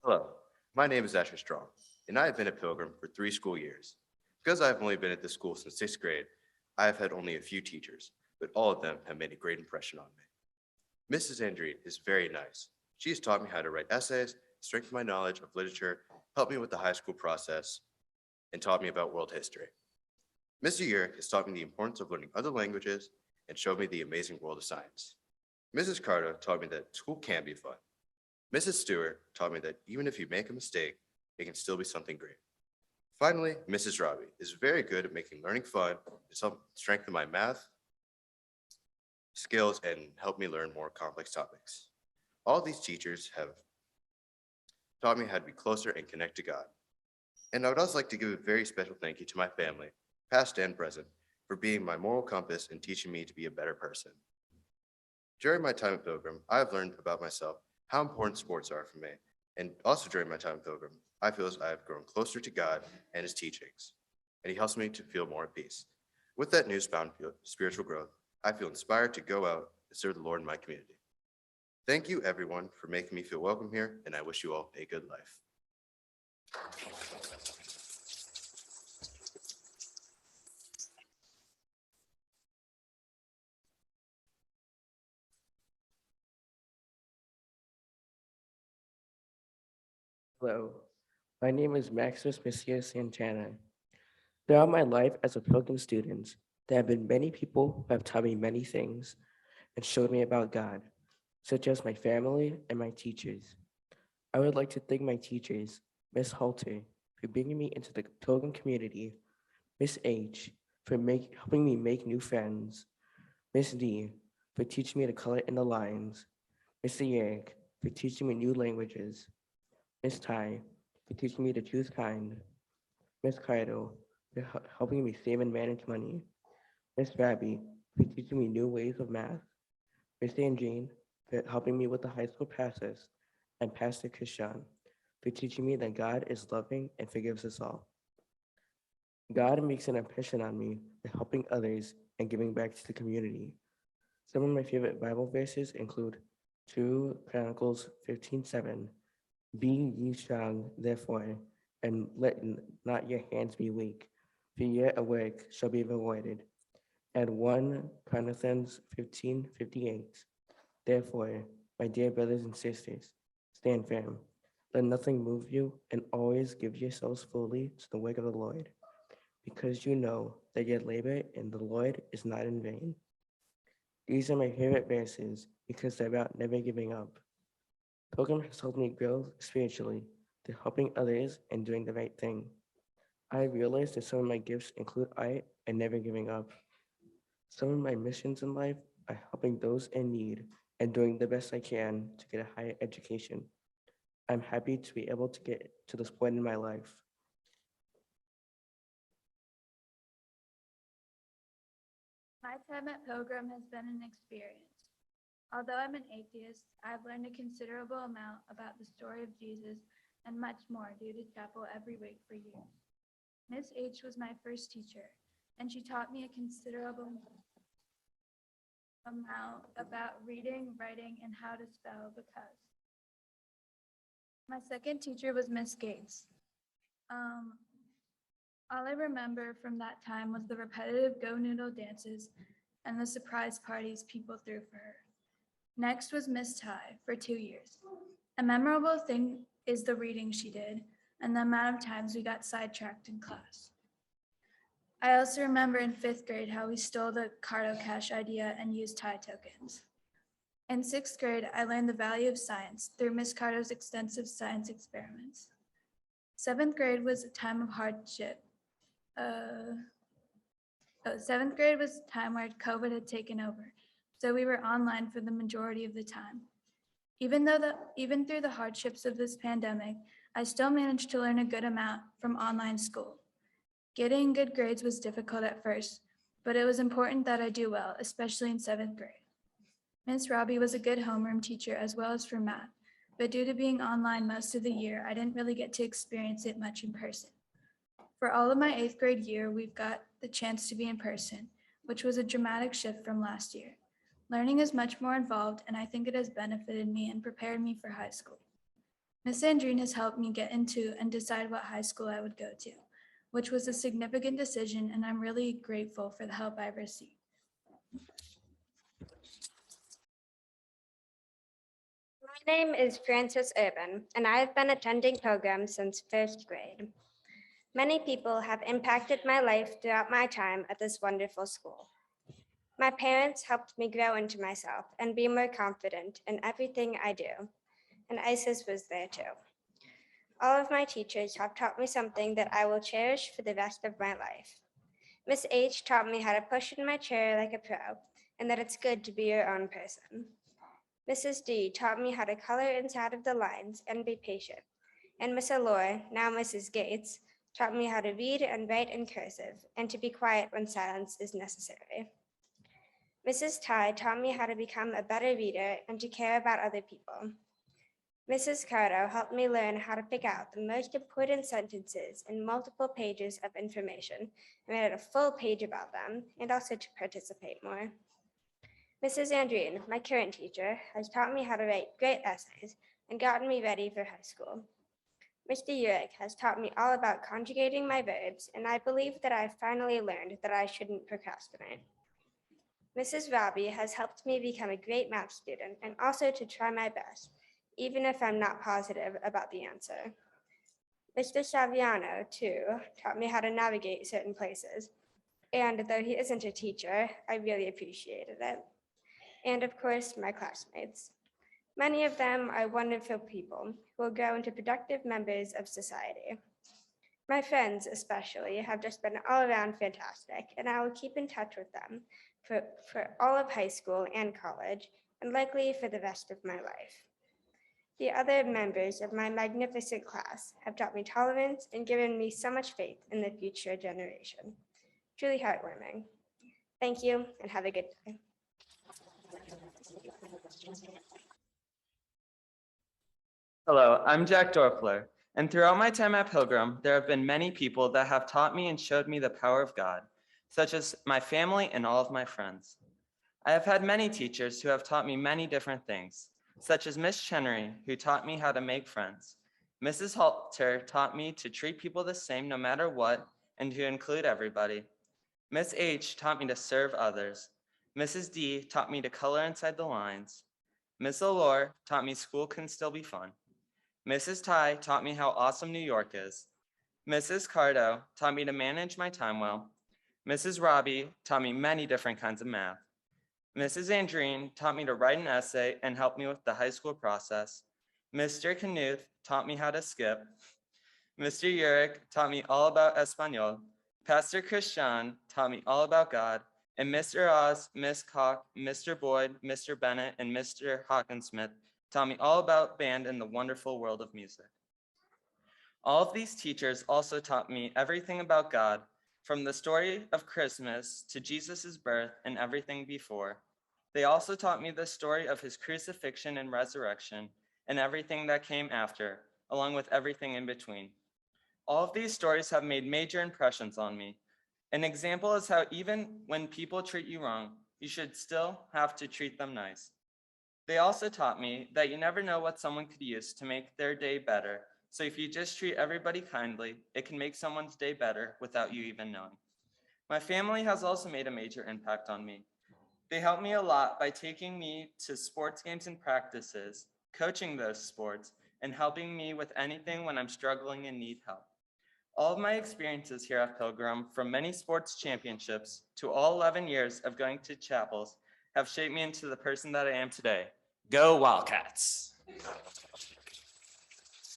Hello, my name is Asher Strong, and I have been a pilgrim for 3 school years. Because I have only been at this school since 6th grade, I have had only a few teachers, but all of them have made a great impression on me. Mrs. Andreet is very nice. She has taught me how to write essays, strengthened my knowledge of literature, helped me with the high school process, and taught me about world history. Mr. Urick has taught me the importance of learning other languages and showed me the amazing world of science. Mrs. Carter taught me that school can be fun. Mrs. Stewart taught me that even if you make a mistake, it can still be something great. Finally, Mrs. Robbie is very good at making learning fun. It's helped strengthen my math skills and help me learn more complex topics. All these teachers have taught me how to be closer and connect to God. And I would also like to give a very special thank you to my family, past and present, for being my moral compass and teaching me to be a better person. During my time at Pilgrim, I have learned about myself how important sports are for me. And also during my time at Pilgrim, I feel as I have grown closer to God and his teachings, and he helps me to feel more at peace. With that newfound spiritual growth, I feel inspired to go out and serve the Lord in my community. Thank you, everyone, for making me feel welcome here, and I wish you all a good life. Hello, my name is Maximus Santana. Throughout my life as a Pilgrim student, there have been many people who have taught me many things and showed me about God, such as my family and my teachers. I would like to thank my teachers, Miss Halter, for bringing me into the Pilgrim community, Miss H, for helping me make new friends, Miss D, for teaching me to color in the lines, Mr. Yerrick, for teaching me new languages, Miss Tai, for teaching me to choose kind, Miss Kaido, for helping me save and manage money, Miss Rabby, for teaching me new ways of math, Miss Anjane, for helping me with the high school process, and Pastor Krishan, for teaching me that God is loving and forgives us all. God makes an impression on me by helping others and giving back to the community. Some of my favorite Bible verses include 2 Chronicles 15:7. Be ye strong, therefore, and let not your hands be weak, for your work shall be rewarded. And 1 Corinthians 15:58. Therefore, my dear brothers and sisters, stand firm. Let nothing move you, and always give yourselves fully to the work of the Lord, because you know that your labor in the Lord is not in vain. These are my favorite verses because they're about never giving up. Pilgrim has helped me grow spiritually through helping others and doing the right thing. I realized that some of my gifts include art and never giving up. Some of my missions in life are helping those in need and doing the best I can to get a higher education. I'm happy to be able to get to this point in my life. My time at Pilgrim has been an experience. Although I'm an atheist, I've learned a considerable amount about the story of Jesus and much more due to chapel every week for years. Miss H was my first teacher, and she taught me a considerable amount about reading, writing, and how to spell because. My second teacher was Miss Gates. All I remember from that time was the repetitive go noodle dances and the surprise parties people threw for her. Next was Miss Ty for 2 years. A memorable thing is the reading she did and the amount of times we got sidetracked in class. I also remember in 5th grade how we stole the Cardo Cash idea and used Ty tokens. In 6th grade, I learned the value of science through Miss Cardo's extensive science experiments. 7th grade was a time of hardship. 7th grade was a time where COVID had taken over, so we were online for the majority of the time. Even through the hardships of this pandemic, I still managed to learn a good amount from online school. Getting good grades was difficult at first, but it was important that I do well, especially in 7th grade. Miss Robbie was a good homeroom teacher as well as for math, but due to being online most of the year, I didn't really get to experience it much in person. For all of my 8th grade year, we've got the chance to be in person, which was a dramatic shift from last year. Learning is much more involved, and I think it has benefited me and prepared me for high school. Miss Sandrine has helped me get into and decide what high school I would go to, which was a significant decision, and I'm really grateful for the help I've received. My name is Frances Urban, and I have been attending Pilgrim since first grade. Many people have impacted my life throughout my time at this wonderful school. My parents helped me grow into myself and be more confident in everything I do, and Isis was there too. All of my teachers have taught me something that I will cherish for the rest of my life. Miss H taught me how to push in my chair like a pro, and that it's good to be your own person. Mrs. D taught me how to color inside of the lines and be patient. And Miss Allure, now Mrs. Gates, taught me how to read and write in cursive and to be quiet when silence is necessary. Mrs. Ty taught me how to become a better reader and to care about other people. Mrs. Cardo helped me learn how to pick out the most important sentences in multiple pages of information and write a full page about them, and also to participate more. Mrs. Andreen, my current teacher, has taught me how to write great essays and gotten me ready for high school. Mr. Urick has taught me all about conjugating my verbs, and I believe that I finally learned that I shouldn't procrastinate. Mrs. Robbie has helped me become a great math student and also to try my best, even if I'm not positive about the answer. Mr. Saviano, too, taught me how to navigate certain places, and though he isn't a teacher, I really appreciated it. And of course, my classmates. Many of them are wonderful people who will grow into productive members of society. My friends, especially, have just been all around fantastic, and I will keep in touch with them for all of high school and college, and likely for the rest of my life. The other members of my magnificent class have taught me tolerance and given me so much faith in the future generation. Truly heartwarming. Thank you, and have a good day. Hello, I'm Jackdorpler, and throughout my time at Pilgrim, there have been many people that have taught me and showed me the power of God, such as my family and all of my friends. I have had many teachers who have taught me many different things, such as Miss Chenery, who taught me how to make friends. Mrs. Halter taught me to treat people the same no matter what and to include everybody. Miss H taught me to serve others. Mrs. D taught me to color inside the lines. Miss Allure taught me school can still be fun. Mrs. Ty taught me how awesome New York is. Mrs. Cardo taught me to manage my time well. Mrs. Robbie taught me many different kinds of math. Mrs. Andreen taught me to write an essay and help me with the high school process. Mr. Knuth taught me how to skip. Mr. Urick taught me all about Espanol. Pastor Christian taught me all about God. And Mr. Oz, Miss Cock, Mr. Boyd, Mr. Bennett, and Mr. Hawkinsmith taught me all about band and the wonderful world of music. All of these teachers also taught me everything about God, from the story of Christmas to Jesus' birth and everything before. They also taught me the story of his crucifixion and resurrection and everything that came after, along with everything in between. All of these stories have made major impressions on me. An example is how even when people treat you wrong, you should still have to treat them nice. They also taught me that you never know what someone could use to make their day better. So if you just treat everybody kindly, it can make someone's day better without you even knowing. My family has also made a major impact on me. They helped me a lot by taking me to sports games and practices, coaching those sports, and helping me with anything when I'm struggling and need help. All of my experiences here at Pilgrim, from many sports championships to all 11 years of going to chapels, have shaped me into the person that I am today. Go Wildcats!